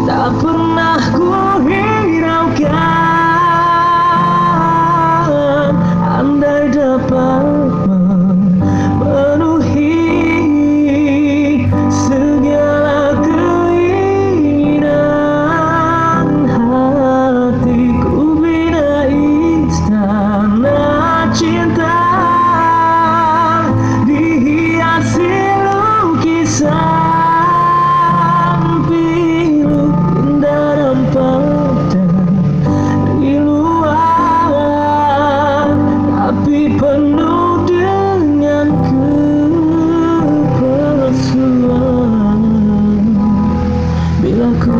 tak pernah ku hiraukan. Andai dapat memenuhi segala keinginan hatiku, bina istana cinta dihiasi lukisan pilu indah nampak dari luar, tapi penuh dengan kepalsuan. Bila ku